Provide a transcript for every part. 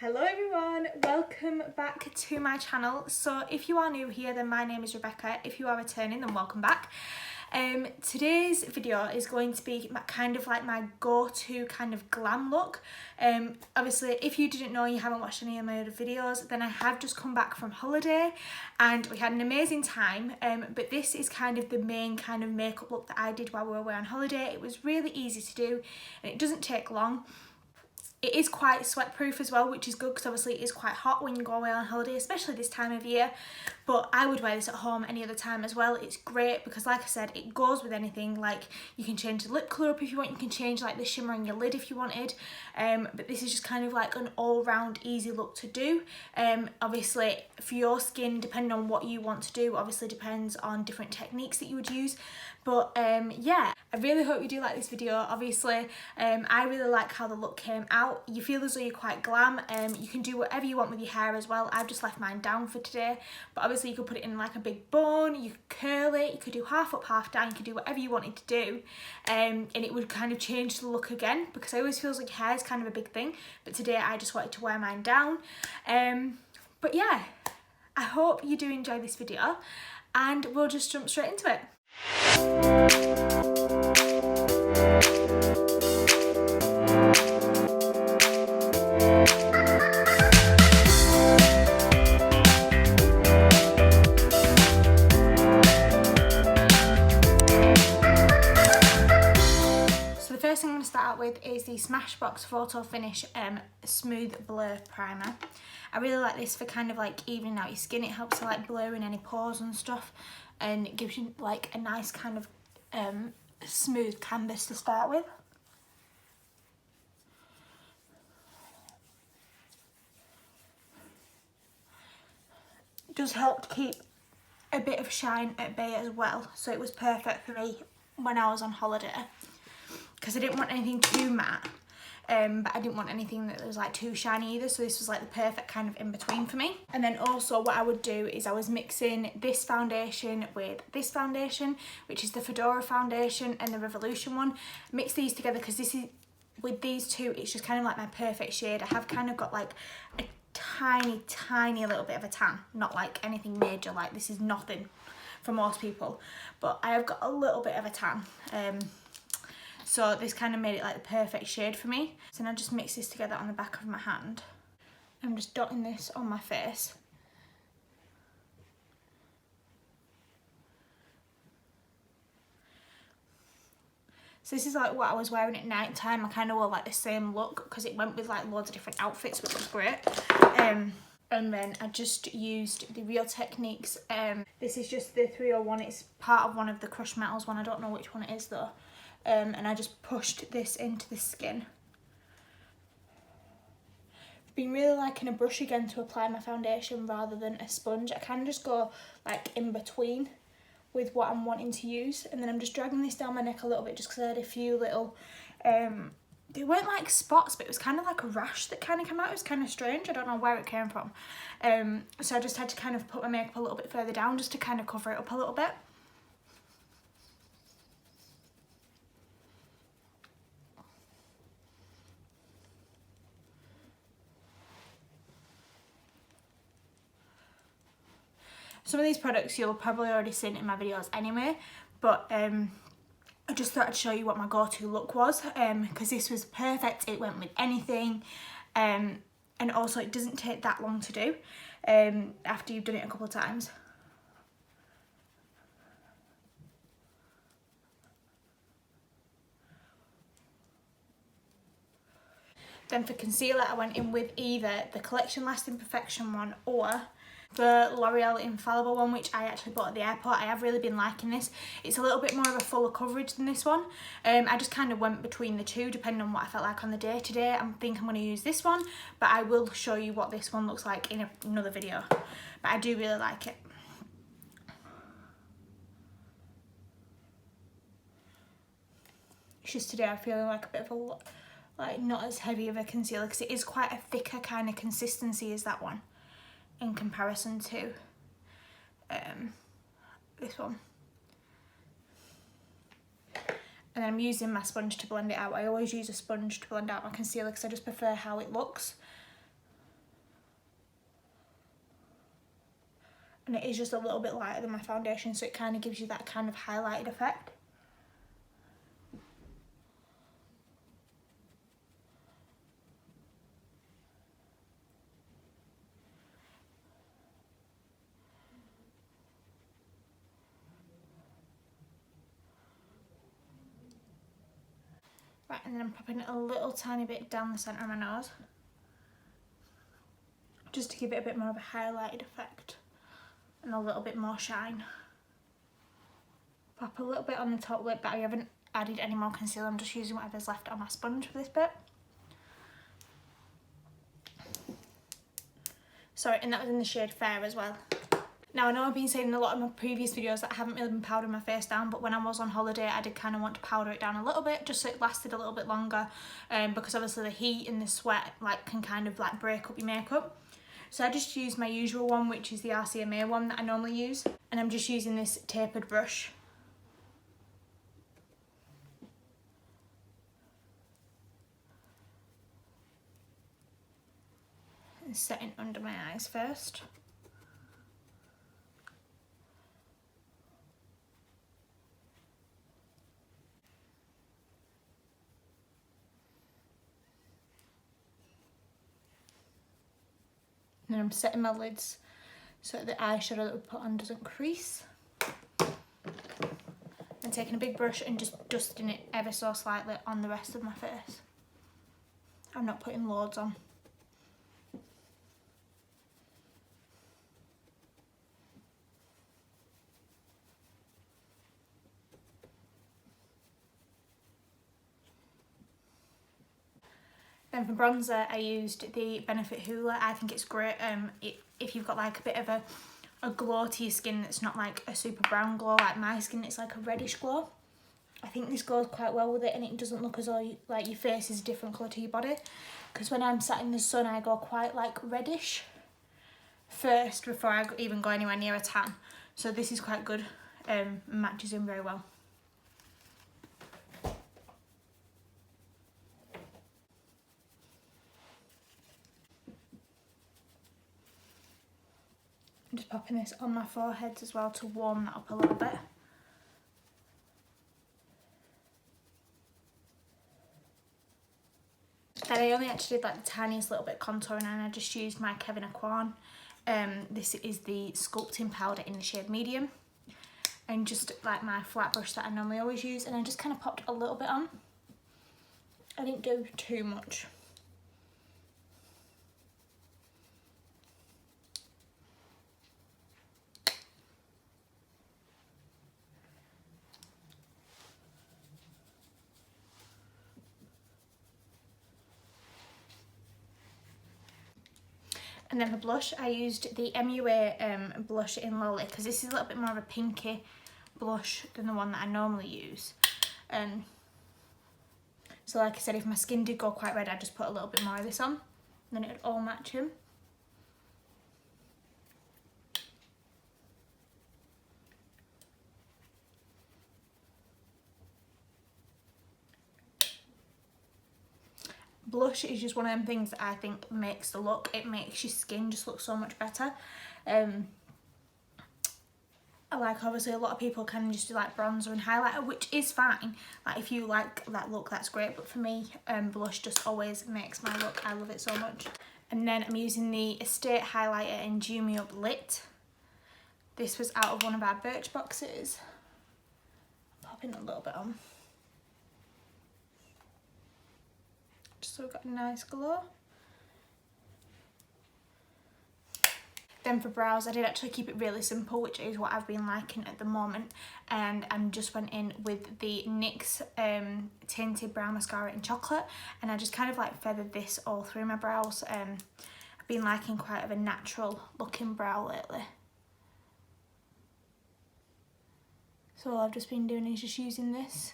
Hello everyone, welcome back to my channel. So if you are new here, then my name is Rebekka. If you are returning, then welcome back. Today's video is going to be kind of like my go-to kind of glam look. Obviously, if you didn't know, you haven't watched any of my other videos, then I have just come back from holiday and we had an amazing time. But this is kind of the main kind of makeup look that I did while we were away on holiday. It was really easy to do and it doesn't take long. It is quite sweat proof as well, which is good because obviously it is quite hot when you go away on holiday, especially this time of year. But I would wear this at home any other time as well. It's great because, like I said, it goes with anything. Like, you can change the lip colour up if you want, you can change like the shimmer in your lid if you wanted. But this is just kind of like an all-round easy look to do. Obviously for your skin, depending on what you want to do, obviously depends on different techniques that you would use. But yeah, I really hope you do like this video. Obviously I really like how the look came out. You feel as though you're quite glam. You can do whatever you want with your hair as well. I've just left mine down for today, but obviously you could put it in like a big bun, you could curl it, you could do half up half down, you could do whatever you wanted to do, and it would kind of change the look again, because I always feel like hair is kind of a big thing, but today I just wanted to wear mine down. But yeah, I hope you do enjoy this video and we'll just jump straight into it. So the first thing I'm going to start out with is the Smashbox Photo Finish Smooth Blur Primer. I really like this for kind of like evening out your skin. It helps to like blur in any pores and stuff, and it gives you like a nice kind of smooth canvas to start with. It does help to keep a bit of shine at bay as well, so it was perfect for me when I was on holiday because I didn't want anything too matte, but I didn't want anything that was like too shiny either, so this was like the perfect kind of in between for me. And then also what I would do is I was mixing this foundation with this foundation, which is the Fedora foundation and the Revolution one. Mix these together because this is, with these two, it's just kind of like my perfect shade. I have kind of got like a tiny little bit of a tan, not like anything major, like this is nothing for most people, but I have got a little bit of a tan. So this kind of made it like the perfect shade for me. So now I just mix this together on the back of my hand. I'm just dotting this on my face. So this is like what I was wearing at night time. I kind of wore like the same look because it went with like loads of different outfits, which was great. And then I just used the Real Techniques. This is just the 301. It's part of one of the Crushed Metals one. I don't know which one it is though. And I just pushed this into the skin. I've been really liking a brush again to apply my foundation rather than a sponge. I kind of just go like in between with what I'm wanting to use, and then I'm just dragging this down my neck a little bit just because I had a few little, they weren't like spots, but it was kind of like a rash that kind of came out. It was kind of strange. I don't know where it came from. So I just had to kind of put my makeup a little bit further down just to kind of cover it up a little bit. Some of these products you'll probably already seen in my videos anyway, but I just thought I'd show you what my go-to look was, because this was perfect. It went with anything, and also it doesn't take that long to do after you've done it a couple of times. Then for concealer, I went in with either the Collection Lasting Perfection one or the L'Oreal Infallible one, which I actually bought at the airport. I have really been liking this. It's a little bit more of a fuller coverage than this one. I just kind of went between the two depending on what I felt like on the day. Today I think I'm going to use this one, but I will show you what this one looks like in another video. But I do really like it. It's just today I'm feeling like a bit of a, like not as heavy of a concealer because it is quite a thicker kind of consistency as that one in comparison to this one. And I'm using my sponge to blend it out. I always use a sponge to blend out my concealer because I just prefer how it looks. and it is just a little bit lighter than my foundation, so it kind of gives you that kind of highlighted effect. Right, and then I'm popping it a little tiny bit down the centre of my nose, just to give it a bit more of a highlighted effect and a little bit more shine. Pop a little bit on the top lip, but I haven't added any more concealer. I'm just using whatever's left on my sponge for this bit. Sorry, and that was in the shade Fair as well. Now, I know I've been saying in a lot of my previous videos that I haven't really been powdering my face down, but when I was on holiday I did kind of want to powder it down a little bit just so it lasted a little bit longer, because obviously the heat and the sweat like can kind of like break up your makeup. So I just used my usual one, which is the RCMA one that I normally use, and I'm just using this tapered brush. And setting under my eyes first. And then I'm setting my lids so that the eyeshadow that we put on doesn't crease. And taking a big brush and just dusting it ever so slightly on the rest of my face. I'm not putting loads on. Then for bronzer, I used the Benefit Hoola. I think it's great if you've got like a bit of a glow to your skin that's not like a super brown glow like my skin. It's like a reddish glow. I think this goes quite well with it, and it doesn't look as though like your face is a different colour to your body. Because when I'm sat in the sun, I go quite like reddish first before I even go anywhere near a tan. So this is quite good, matches in very well. I'm just popping this on my forehead as well to warm that up a little bit. Then I only actually did like the tiniest little bit of contouring, and I just used my Kevin Aquan. This is the sculpting powder in the shade medium. And just like my flat brush that I normally always use, and I just kind of popped a little bit on. I didn't do too much. And then for blush, I used the MUA blush in Lolly, because this is a little bit more of a pinky blush than the one that I normally use. So like I said, if my skin did go quite red, I'd just put a little bit more of this on, and then it would all match in. Blush is just one of them things that I think makes the look. It makes your skin just look so much better. Like obviously a lot of people can just do like bronzer and highlighter, which is fine. Like if you like that look, that's great. But for me, blush just always makes my look. I love it so much. And then I'm using the Estate highlighter in Dew Me Up Lit. This was out of one of our Birch boxes. Popping a little bit on. Just so we've got a nice glow. Then for brows, I did actually keep it really simple, which is what I've been liking at the moment. And I just went in with the NYX Tinted Brow Mascara in Chocolate. And I just kind of like feathered this all through my brows. I've been liking quite of a natural looking brow lately. So all I've just been doing is just using this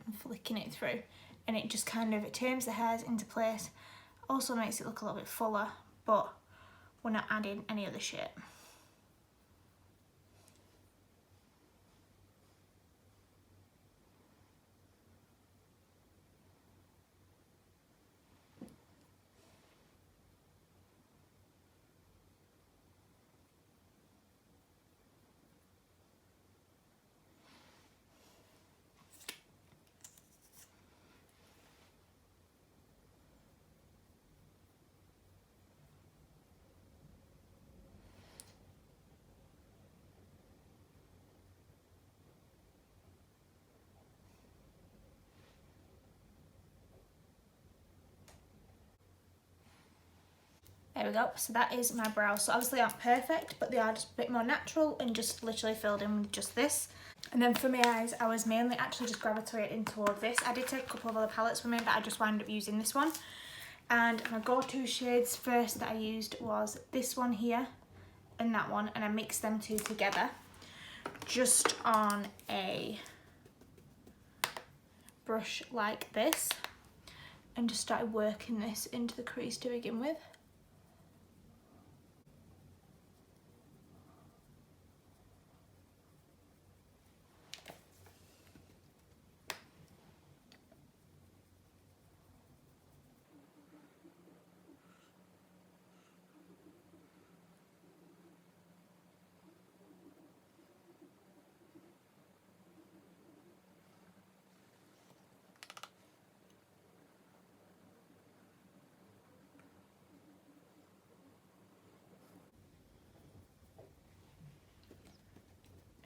and flicking it through. And it just kind of, it turns the hairs into place. Also makes it look a little bit fuller, but we're not adding any other shit. There we go. So that is my brows. So obviously they aren't perfect, but they are just a bit more natural and just literally filled in with just this. And then for my eyes, I was mainly actually just gravitating towards this. I did take a couple of other palettes from me, but I just wound up using this one. And my go-to shades first that I used was this one here and that one, and I mixed them two together just on a brush like this and just started working this into the crease to begin with.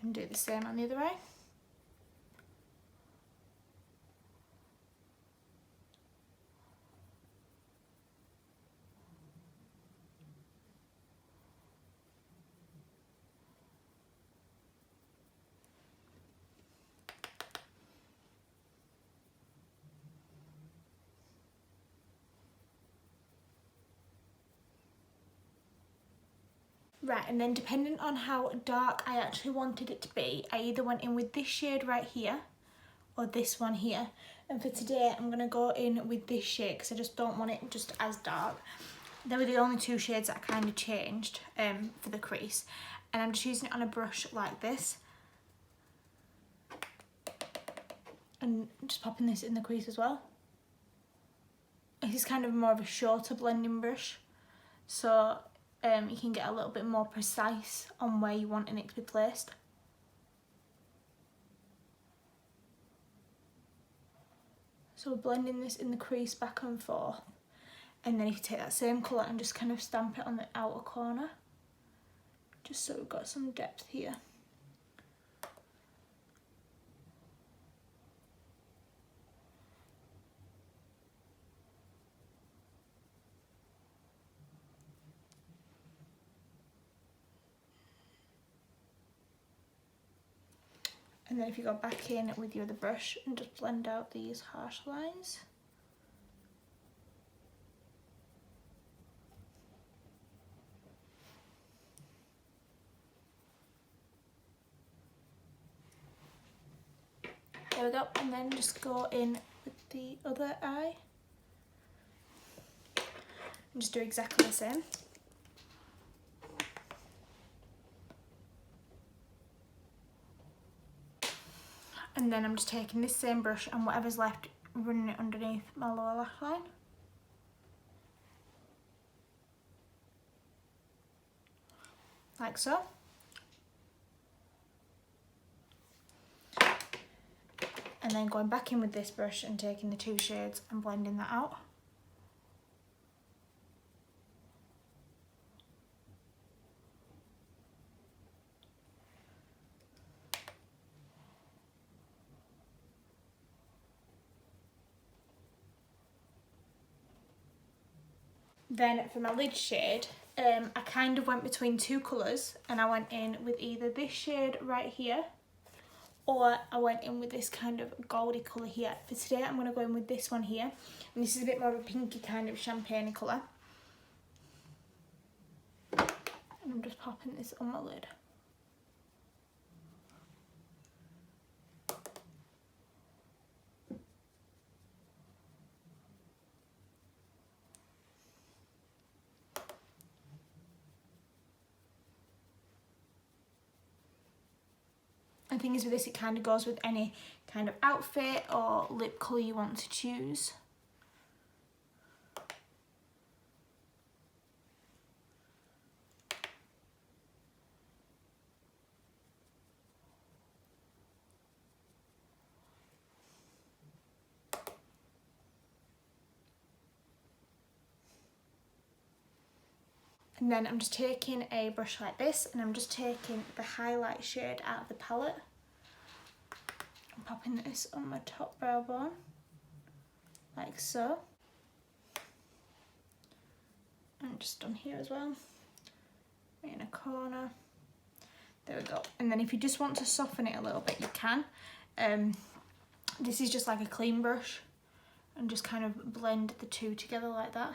And do the same on the other eye. Right, and then depending on how dark I actually wanted it to be, I either went in with this shade right here or this one here. And for today, I'm going to go in with this shade because I just don't want it just as dark. They were the only two shades that I kind of changed for the crease. And I'm just using it on a brush like this. And just popping this in the crease as well. This is kind of more of a shorter blending brush. So you can get a little bit more precise on where you want it to be placed. So we're blending this in the crease back and forth. And then if you take that same colour and just kind of stamp it on the outer corner, just so we've got some depth here. And then if you go back in with your other brush and just blend out these harsh lines. There we go, and then just go in with the other eye. And just do exactly the same. And then I'm just taking this same brush and whatever's left, running it underneath my lower lash line. Like so. And then going back in with this brush and taking the two shades and blending that out. Then for my lid shade, I kind of went between two colours and I went in with either this shade right here or I went in with this kind of goldy colour here. For today I'm going to go in with this one here, and this is a bit more of a pinky kind of champagne colour. And I'm just popping this on my lid. The thing is with this, it kind of goes with any kind of outfit or lip colour you want to choose. And then I'm just taking a brush like this and I'm just taking the highlight shade out of the palette. I'm popping this on my top brow bone, like so. And just done here as well, in a corner. There we go. And then if you just want to soften it a little bit, you can. This is just like a clean brush, and just kind of blend the two together like that.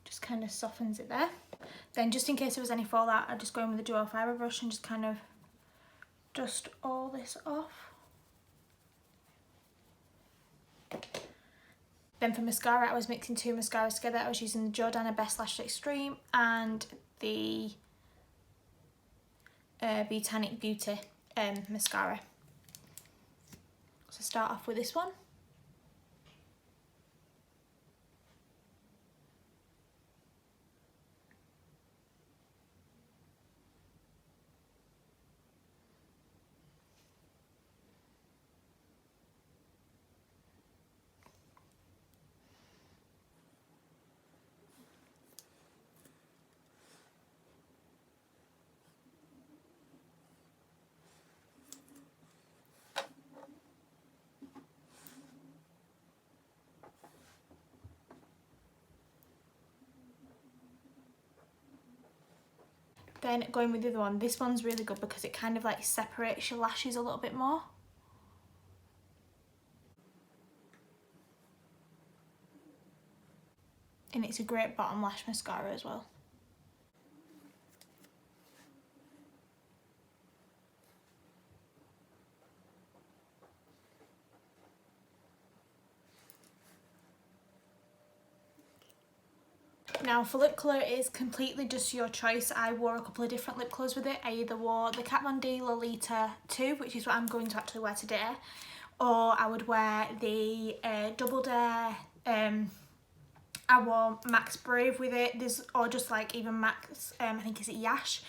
Just kind of softens it there. Then just in case there was any fallout, I just go in with a dual fibre brush and just kind of dust all this off. Then for mascara, I was mixing two mascaras together. I was using the Jordana Best Lash Extreme and the Botanic Beauty mascara. So start off with this one. Then going with the other one, this one's really good because it kind of like separates your lashes a little bit more. And it's a great bottom lash mascara as well. Now for lip colour, it is completely just your choice. I wore a couple of different lip colours with it. I either wore the Kat Von D Lolita 2, which is what I'm going to actually wear today, or I would wear the Double Dare. I wore Max Brave with it, or just like even Max, I think is it Yash?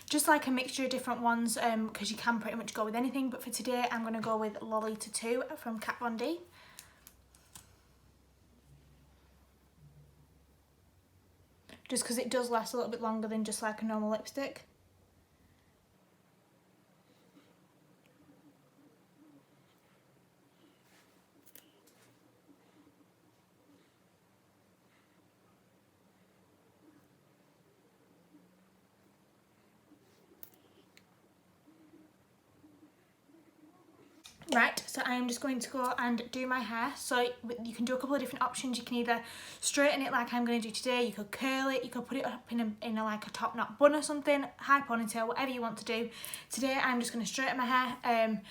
Just like a mixture of different ones, because you can pretty much go with anything, but for today I'm going to go with Lolita 2 from Kat Von D. Just because it does last a little bit longer than just like a normal lipstick. Right, so I am just going to go and do my hair. So you can do a couple of different options. You can either straighten it like I'm going to do today, you could curl it, you could put it up in a like a top knot bun or something, high ponytail, whatever you want to do. Today I'm just going to straighten my hair,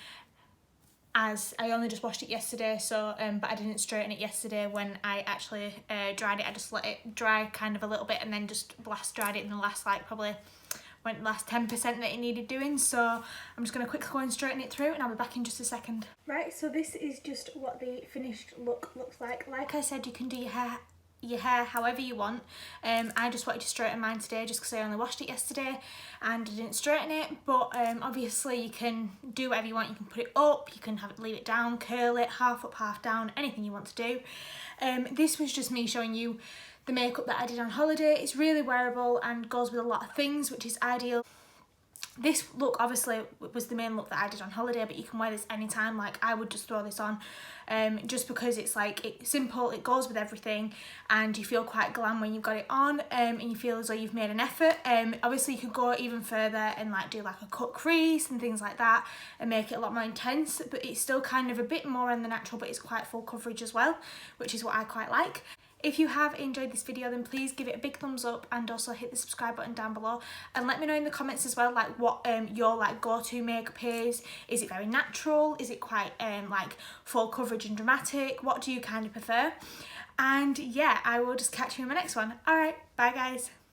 as I only just washed it yesterday, so but I didn't straighten it yesterday when I actually dried it. I just let it dry kind of a little bit and then just blast dried it in the last like probably last 10% that it needed doing. So I'm just going to quickly go and straighten it through and I'll be back in just a second. Right, so this is just what the finished look looks like. Like I said, you can do your hair however you want. I just wanted to straighten mine today just because I only washed it yesterday and I didn't straighten it, but obviously you can do whatever you want. You can put it up, you can leave it down, curl it, half up, half down, anything you want to do. This was just me showing you the makeup that I did on holiday. It's really wearable and goes with a lot of things, which is ideal. This look obviously was the main look that I did on holiday, but you can wear this anytime. Like I would just throw this on just because it's like it's simple, it goes with everything, and you feel quite glam when you've got it on, and you feel as though you've made an effort. Obviously you could go even further and like do like a cut crease and things like that and make it a lot more intense, but it's still kind of a bit more on the natural, but it's quite full coverage as well, which is what I quite like. If you have enjoyed this video, then please give it a big thumbs up and also hit the subscribe button down below, and let me know in the comments as well like what your like go-to makeup is. Is it very natural? Is it quite like full coverage and dramatic? What do you kind of prefer? And yeah, I will just catch you in my next one. Alright, bye guys.